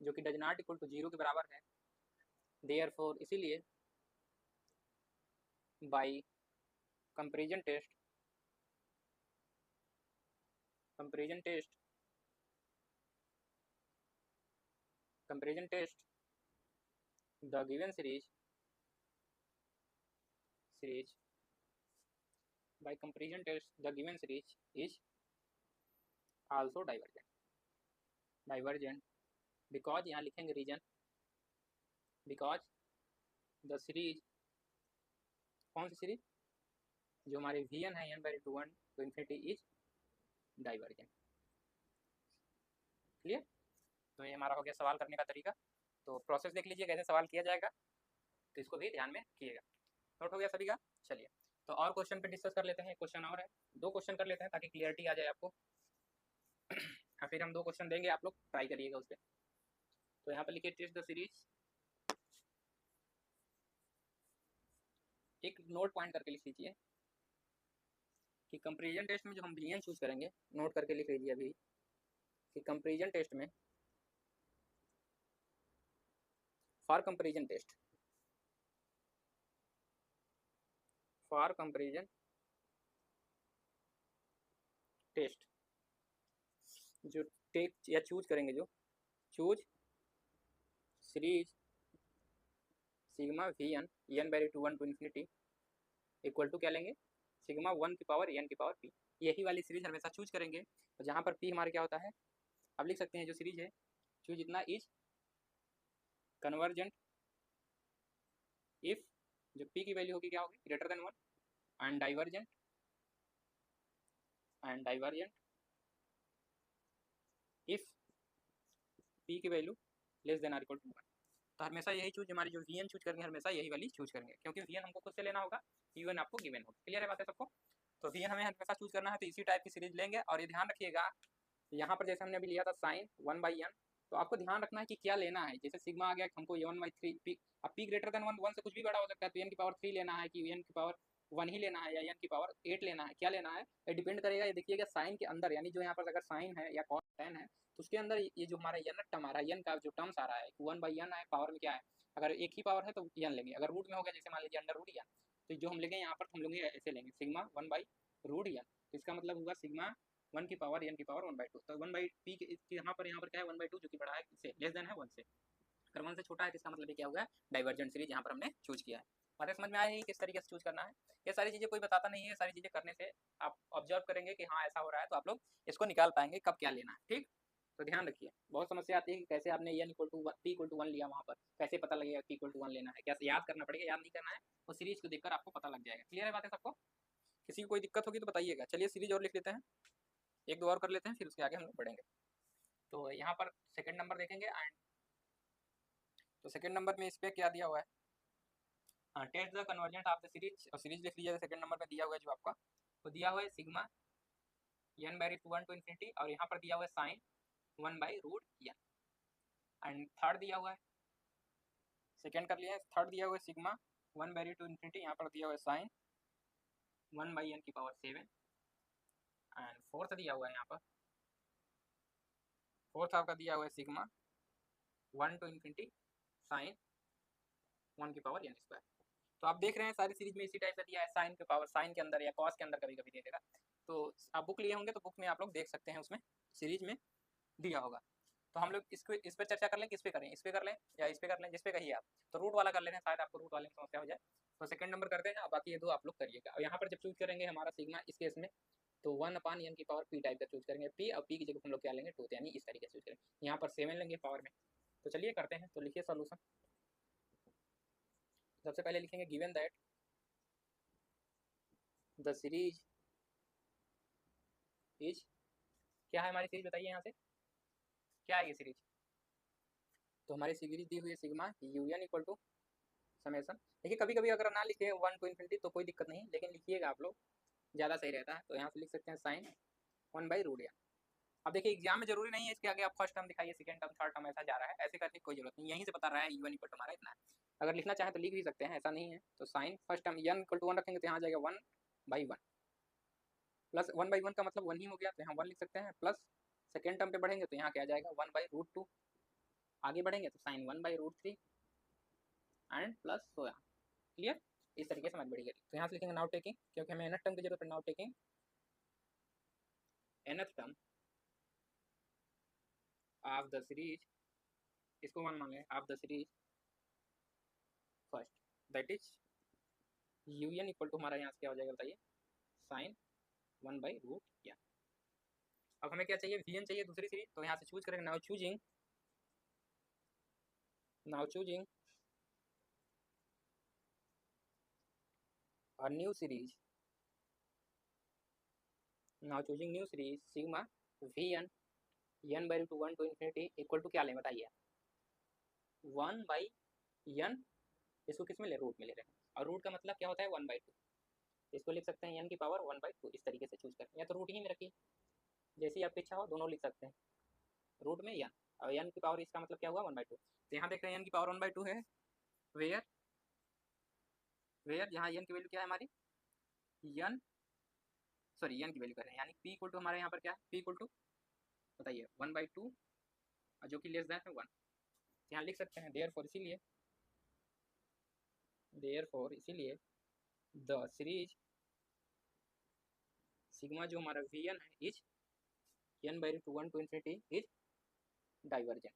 जो कि डज नॉट इक्वल टू 0 के बराबर है, देयरफॉर इसीलिए by comparison test the given series by comparison test the given series is also divergent because यहाँ लिखेंगे reason because the series, कौन सी सीरीज, जो हमारे vn है n/1 to infinity is divergent. Clear. तो ये हमारा हो गया सवाल करने का तरीका। तो प्रोसेस देख लीजिए कैसे सवाल किया जाएगा, तो इसको भी ध्यान में रखिएगा। नोट हो गया सभी का। चलिए तो और क्वेश्चन पे डिस्कस कर लेते हैं। क्वेश्चन और है, 2 क्वेश्चन कर लेते हैं ताकि क्लियरिटी आ जाए आपको। और फिर हम 2 क्वेश्चन देंगे, आप लोग ट्राई करिएगा उस पर। तो यहाँ पर लिखिए टेस्ट द सीरीज, एक नोट पॉइंट करके लिख लीजिए कि कंपैरिजन टेस्ट में जो हम vn चूज करेंगे, नोट करके लिख लीजिए अभी कि कंपैरिजन टेस्ट में फॉर कंपैरिजन टेस्ट जो टेक या चूज करेंगे, जो choose series sigma vn n/2 1 to infinity equal to क्या लेंगे, सिग्मा 1 की पावर n की पावर p, यही वाली सीरीज हमेशा चूज करेंगे। और जहाँ पर p हमारे क्या होता है, अब लिख सकते हैं जो सीरीज है चूज इतना इज कन्वर्जेंट इफ, जो p की वैल्यू होगी क्या होगी greater than 1, and divergent if p की value less than or equal to 1। तो हमेशा यही चूज, हमारी जो vn चूज करेंगे हमेशा यही वाली चूज करेंगे, क्योंकि vn हमको खुद से लेना होगा, un आपको गिवन होगा। क्लियर है बात है सबको। तो vn हमें हमेशा चूज करना है, तो इसी टाइप की सीरीज लेंगे। और ये ध्यान रखिएगा यहाँ पर जैसे हमने अभी लिया था साइन 1/n, तो आपको ध्यान रखना है कि क्या लेना है। जैसे सिग्मा आ गया हमको 1/3 p, अब p ग्रेटर देन 1 से कुछ भी बड़ा हो सकता है, तो n की पावर 3 लेना है कि n की पावर 1 ही लेना है, या n की पावर 8 लेना है, क्या लेना है ये डिपेंड करेगा। ये देखिएगा साइन के अंदर, यानी जो यहाँ पर अगर साइन है या कॉस tan है तो उसके अंदर ये जो हमारा n टर्म आ रहा है, n का जो टर्म्स आ रहा है 1/n है, पावर में क्या है, अगर एक ही पावर है तो n लेंगे, अगर रूट में हो गया जैसे मान लीजिए √n, तो जो हम लेंगे यहाँ पर हम लोग ऐसे लेंगे सिग्मा 1/√n, तो इसका मतलब होगा सिग्मा 1 की पावर n की पावर 1/2। तो 1/p यहाँ पर क्या है 1/2 जो कि बड़ा है इससे, लेस देन है 1 से, अगर 1 से छोटा है तो इसका मतलब ये क्या हुआ डाइवर्जेंट सीरीज यहाँ पर हमने चूज किया है। बातें समझ में आई किस तरीके से चूज करना है। ये सारी चीज़ें कोई बताता नहीं है, सारी चीज़ें करने से आप ऑब्जर्व करेंगे कि हाँ ऐसा हो रहा है, तो आप लोग इसको निकाल पाएंगे कब क्या लेना है। ठीक, तो ध्यान रखिए। बहुत समस्या आती है कि कैसे आपने n = 1 लिया, वहाँ पर कैसे पता लगेगा p = 1 लेना है, कैसे याद करना पड़ेगा, याद नहीं करना है, वो सीरीज को देखकर आपको पता लग जाएगा। क्लियर है बातें सबको। किसी को कोई दिक्कत होगी तो बताइएगा। चलिए सीरीज और लिख लेते हैं, 1-2 और कर लेते हैं, फिर उसके आगे हम लोग बढ़ेंगे। तो यहाँ पर सेकंड नंबर देखेंगे, एंड तो सेकंड नंबर में इस पर क्या दिया हुआ है, test the convergent of the series, और सीरीज लिख लीजिए सेकंड नंबर में दिया हुआ है जो आपका तो दिया हुआ है sigma n by root 1 to infinity, और यहाँ पर दिया हुआ है sine 1 by root n। And third दिया हुआ है, सेकेंड कर लिया है, थर्ड दिया हुआ है sigma 1 by root to infinity, यहाँ पर दिया हुआ है साइन 1 बाई n की पावर 7। एंड फोर्थ दिया हुआ है यहाँ पर, फोर्थ आपका दिया हुआ है सिग्मा 1 टू इन्फिनिटी साइन 1 की पावर n स्क्वायर। तो आप देख रहे हैं सारी सीरीज में इसी टाइप से दिया है, साइन के पावर साइन के अंदर या कॉस के अंदर कभी कभी दे देगा। तो आप बुक लिए होंगे तो बुक में आप लोग देख सकते हैं, उसमें सीरीज में दिया होगा। तो हम लोग इसको इस पर चर्चा कर लें, किस पे करें, इस पे कर लें या इस पे कर लें, जिस पे कहिए आप। तो रूट वाला कर लेते हैं, शायद आपको रूट वाले में समस्या हो जाए। तो सेकंड नंबर करते हैं, बाकी ये दो आप लोग करिएगा। और यहाँ पर जब चूज करेंगे हमारा सिग्मा इस केस में, तो 1/n की पावर p टाइप का चूज करेंगे, p और p की जगह हम लोग क्या लेंगे 2, यानी इस तरीके से चूज करेंगे। यहाँ पर 7 लेंगे पावर में। तो चलिए करते हैं, तो लिखिए सोल्यूशन। सबसे पहले लिखेंगे given that the series is, क्या है हमारी सीरीज बताइए यहाँ से, क्या है ये सीरीज। तो हमारी सीरीज दी हुई है sigma un equal to summation. देखिए कभी कभी अगर ना लिखे 1 टू इन्फिनिटी तो कोई दिक्कत नहीं, लेकिन लिखिएगा आप लोग, ज़्यादा सही रहता है। तो यहाँ से लिख सकते हैं साइन 1 बाई रूट n। अब देखिए एग्जाम में जरूरी नहीं है इसके आगे आप फर्स्ट टर्म दिखाइए, सेकंड टर्म, थर्ड टर्म, ऐसा जा रहा है, ऐसे करने की कोई जरूरत नहीं, यहीं से बता रहा है u1 इक्वल टू हमारा इतना है। अगर लिखना चाहें तो लिख भी सकते हैं, ऐसा नहीं है। तो sine first term n equal to 1 रखेंगे तो यहाँ आ जाएगा 1/1, प्लस 1/1 का मतलब 1 ही हो गया, तो यहाँ 1 लिख सकते हैं, प्लस सेकेंड टर्म पे बढ़ेंगे तो यहाँ क्या आ जाएगा 1/√2, आगे बढ़ेंगे तो साइन 1/√3 एंड प्लस तो यहाँ क्लियर, इस तरीके से हमारी बढ़ेगी। तो यहाँ से लिखेंगे नाउ टेकिंग, क्योंकि हमें nth टर्म की जरूरत है, now taking nth term of the series, इसको 1 मान लें, of the series first, that is un equal to हमारा यहाँ से क्या हो जाएगा बताइए, साइन 1/√n। अब हमें क्या चाहिए, vn चाहिए दूसरी सीरीज, तो यहाँ से चूज करेंगे, now choosing a new series, now choosing new series sigma vn n by root 1 to infinity equal to क्या लें बताइए, 1/n, इसको किस में ले, रूट में ले रहे हैं, और रूट का मतलब क्या होता है 1/2, इसको लिख सकते हैं n की पावर 1/2, इस तरीके से चूज करें, या तो रूट ही में रखिए, जैसी आपकी इच्छा हो दोनों लिख सकते हैं, रूट में n, और n की पावर इसका मतलब क्या हुआ 1/2। तो यहाँ देख रहे हैं n की पावर 1/2 है, वेयर यहाँ n की वैल्यू क्या है हमारी, n सॉरी n की वैल्यू कर रहे हैं, यानी p इक्वल टू हमारे यहाँ पर क्या है, p इक्वल टू बताइए 1/2, जो कि लेस दैन है 1। यहाँ लिख सकते हैं देयरफॉर, इसीलिए द सीरीज सिग्मा जो हमारा vn है is n/√1 to infinity is divergent.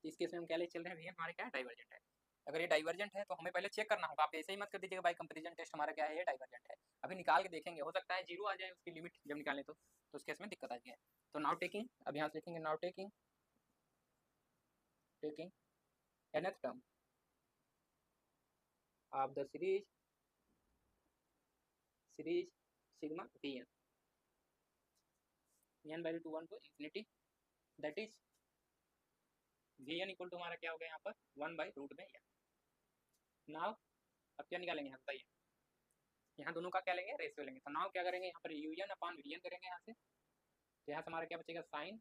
इस केस में हम क्या ले चल रहे हैं, vn हमारे क्या है डाइवर्जेंट है। अगर ये डाइवर्जेंट है तो हमें पहले चेक करना होगा, आप ऐसे ही मत कर दीजिएगा भाई कंपैरिजन टेस्ट हमारा क्या है, ये डाइवर्जेंट है। अभी निकाल के देखेंगे, हो सकता है जीरो आ जाए उसकी लिमिट जब निकालें तो उस केस में दिक्कत आ जाए। तो नाउ टेकिंग, अब यहाँ से लिखेंगे now taking nth term of the series sigma vn n/√1 to infinity, that is vn equal to हमारा क्या हो गया यहाँ पर 1/√n। नाउ अब क्या निकालेंगे यहाँ बताइए, यहाँ दोनों का क्या लेंगे, रेशियो लेंगे। तो नाउ क्या करेंगे, यहाँ पर un/vn करेंगे यहाँ से, तो यहाँ से हमारा क्या बचेगा साइन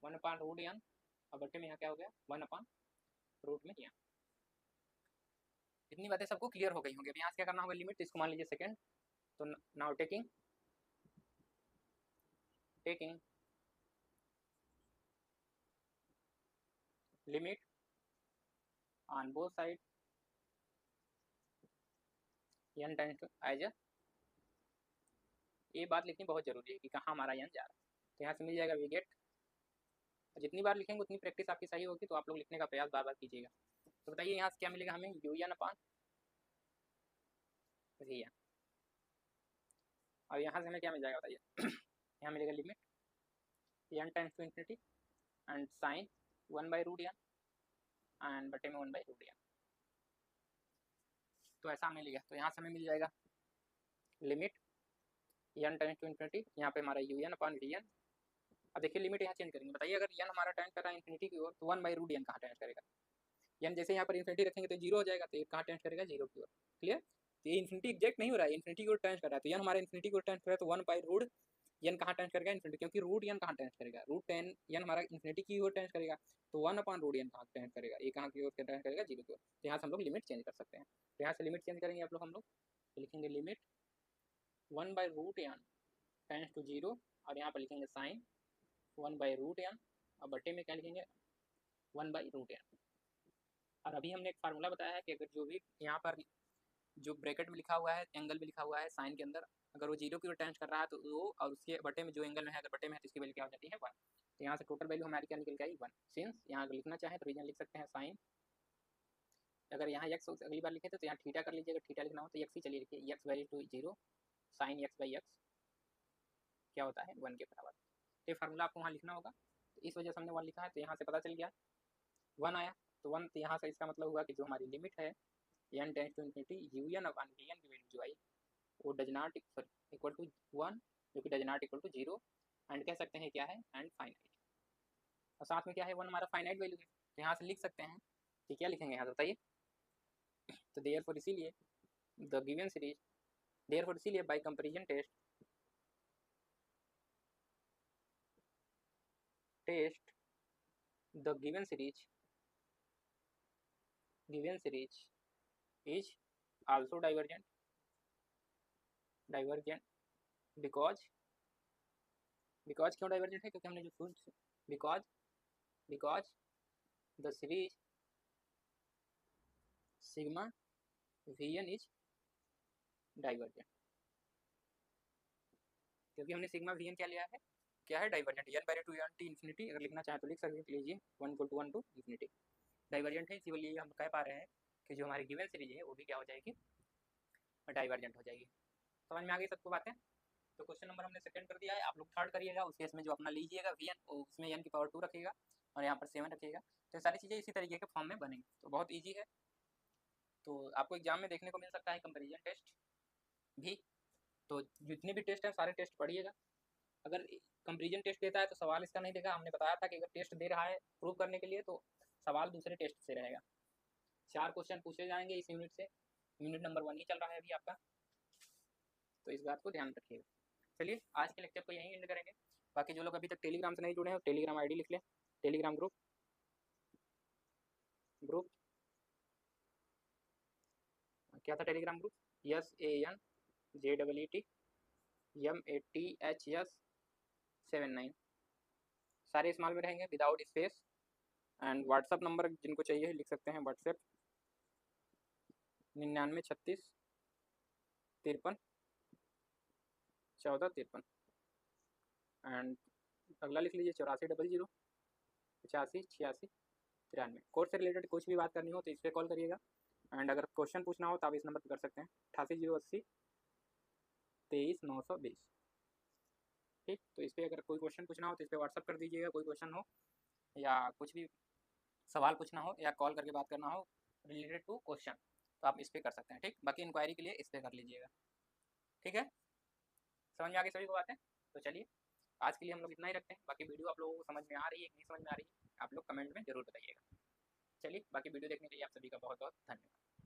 1/√n, और बटे में यहाँ क्या हो गया 1/√n। इतनी बातें सबको क्लियर हो गई होंगी। अब यहाँ से क्या करना होगा, लिमिट, इसको मान लीजिए सेकेंड। तो now taking limit on both side n tends to as a, ये बात लिखनी बहुत जरूरी है कि कहाँ हमारा n जा रहा है। तो यहाँ से मिल जाएगा वी गेट, जितनी बार लिखेंगे उतनी प्रैक्टिस आपकी सही होगी, तो आप लोग लिखने का प्रयास बार बार कीजिएगा। तो बताइए यहाँ से क्या मिलेगा हमें, un/vn, और यहाँ से हमें क्या मिल जाएगा बताइए यहाँ मिलेगा limit n tends to infinity and sine 1/√n and बटे में 1/√n। तो ऐसा हमें लिखा, तो यहाँ से हमें मिल जाएगा limit n tends to infinity, यहाँ पे हमारा un/vn। अब देखिए लिमिट यहाँ चेंज करेंगे, बताइए अगर n हमारा टेंड कर रहा है इन्फिनिटी की ओर, तो 1/√n कहाँ टेंड करेगा, n जैसे यहाँ पर इन्फिनिटी रखेंगे तो जीरो हो जाएगा, तो ये कहाँ टेंड करेगा जीरो की ओर, क्लियर। तो ये इन्फिनिटी एग्जैक्ट नहीं हो रहा है, इन्फिनिटी की ओर टेंस कर रहा है। तो यन हमारा इन्फिनिटी की ओर टेंस कर रहा है, तो 1 बाई रूट यन कहाँ टेंस करेगा, इन्फिनिटी, क्योंकि रूट यन कहाँ टेंस करेगा, रूट 10 यन हमारा इन्फिनिटी की ओर टेंस करेगा, तो 1 अपॉन रूट यन कहाँ टेंस करेगा, ये कहाँ की ओर टेंस करेगा, 0 की ओर। तो यहाँ से हम लोग लिमिट चेंज कर सकते हैं। तो यहाँ से लिमिट चेंज करेंगे आप लोग, हम लोग लिखेंगे limit 1 by root n tends to 0, और यहाँ पर लिखेंगे साइन 1 बाई रूट यन, और बटे में क्या लिखेंगे 1 बाई रूट यन। और अभी हमने एक फार्मूला बताया है कि अगर जो भी यहाँ पर जो ब्रैकेट में लिखा हुआ है, एंगल में लिखा हुआ है साइन के अंदर, अगर वो 0 की ओर टेंस कर रहा है तो वो, और उसके बटे में जो एंगल में है, अगर बटे में है तो इसकी वैल्यू क्या हो जाती है 1। तो यहाँ से टोटल वैल्यू हमारी क्या निकल के आई 1। सिंस यहाँ अगर लिखना चाहें तो रीजन लिख सकते हैं साइन, अगर यहाँ एक्स अगली बार लिखे थे तो यहाँ थीटा कर लीजिए, अगर थीटा लिखना हो तो एक्स ही चलिए लिखिए, x value to 0 sine x by x क्या होता है 1 के बराबर। तो ये फार्मूला आपको वहाँ लिखना होगा, तो इस वजह से हमने 1 लिखा है। तो यहाँ से पता चल गया 1 आया, तो 1, तो यहाँ से इसका मतलब हुआ कि जो हमारी लिमिट है n tends to infinity you N upon V N की वैल्यू जो आई वो डज नॉट इक्वल टू 1, जो कि does not equal to 0, and कह सकते हैं क्या है, एंड फाइनाइट। और साथ में क्या है 1 हमारा फाइनाइट वैल्यू है। तो यहाँ से लिख सकते हैं कि क्या लिखेंगे यहाँ से बताइए। तो देयरफॉर इसीलिए द गिवन सीरीज, देयरफॉर इसीलिए by comparison test the given series is also divergent because क्यों डाइवर्जेंट है, क्योंकि हमने जो prove, because the series sigma we n is divergent, क्योंकि हमने सिग्मा वी एन क्या लिया है, क्या है divergent, n by two n t infinity, अगर लिखना चाहे तो लिख सकते लीजिए 1 equal to 1 to infinity divergent है। इसीलिए हम कह पा रहे हैं कि जो हमारी गिवन सीरीज है वो भी क्या हो जाएगी, डाइवर्जेंट हो जाएगी। समझ में आ गई सबको बातें। तो क्वेश्चन नंबर हमने सेकंड कर दिया है, आप लोग थर्ड करिएगा, उस केस में जो अपना लीजिएगा वी एन, उसमें एन की पावर 2 रखिएगा और यहाँ पर 7 रखिएगा। तो सारी चीज़ें इसी तरीके के फॉर्म में बनेंगी, तो बहुत ईजी है। तो आपको एग्जाम में देखने को मिल सकता है कंपेरिजन टेस्ट भी, तो जितने भी टेस्ट हैं सारे टेस्ट पढ़िएगा। अगर कंपेरिजन टेस्ट देता है तो सवाल इसका नहीं देगा, हमने बताया था कि अगर टेस्ट दे रहा है प्रूव करने के लिए तो सवाल दूसरे टेस्ट से रहेगा। 4 क्वेश्चन पूछे जाएंगे इस यूनिट से, यूनिट नंबर 1 ही चल रहा है अभी आपका, तो इस बात को ध्यान रखिएगा। चलिए आज के लेक्चर को यहीं एंड करेंगे। बाकी जो लोग अभी तक टेलीग्राम से नहीं जुड़े हैं टेलीग्राम आईडी लिख लें, टेलीग्राम ग्रुप क्या था टेलीग्राम ग्रुप, SANJEETMATHS79, सारे स्मॉल में रहेंगे without space. And WhatsApp number जिनको चाहिए लिख सकते हैं, व्हाट्सएप 9936531453 एंड अगला लिख लीजिए 8400858693। कोर्स से रिलेटेड कुछ भी बात करनी हो तो इस पर कॉल करिएगा, एंड अगर क्वेश्चन पूछना हो तो आप इस नंबर पर कर सकते हैं 8808023920। ठीक, तो इस पर अगर कोई क्वेश्चन पूछना हो तो इस पर व्हाट्सअप कर दीजिएगा, कोई क्वेश्चन हो या कुछ भी सवाल पूछना हो या कॉल करके बात करना हो रिलेटेड टू क्वेश्चन तो आप इस पर कर सकते हैं। ठीक, बाकी इंक्वायरी के लिए इस पर कर लीजिएगा। ठीक है, समझ में आ गई सभी को बातें। तो चलिए आज के लिए हम लोग इतना ही रखते हैं, बाकी वीडियो आप लोगों को समझ में आ रही है कि नहीं समझ में आ रही है आप लोग कमेंट में जरूर बताइएगा। चलिए बाकी वीडियो देखने के लिए आप सभी का बहुत बहुत धन्यवाद।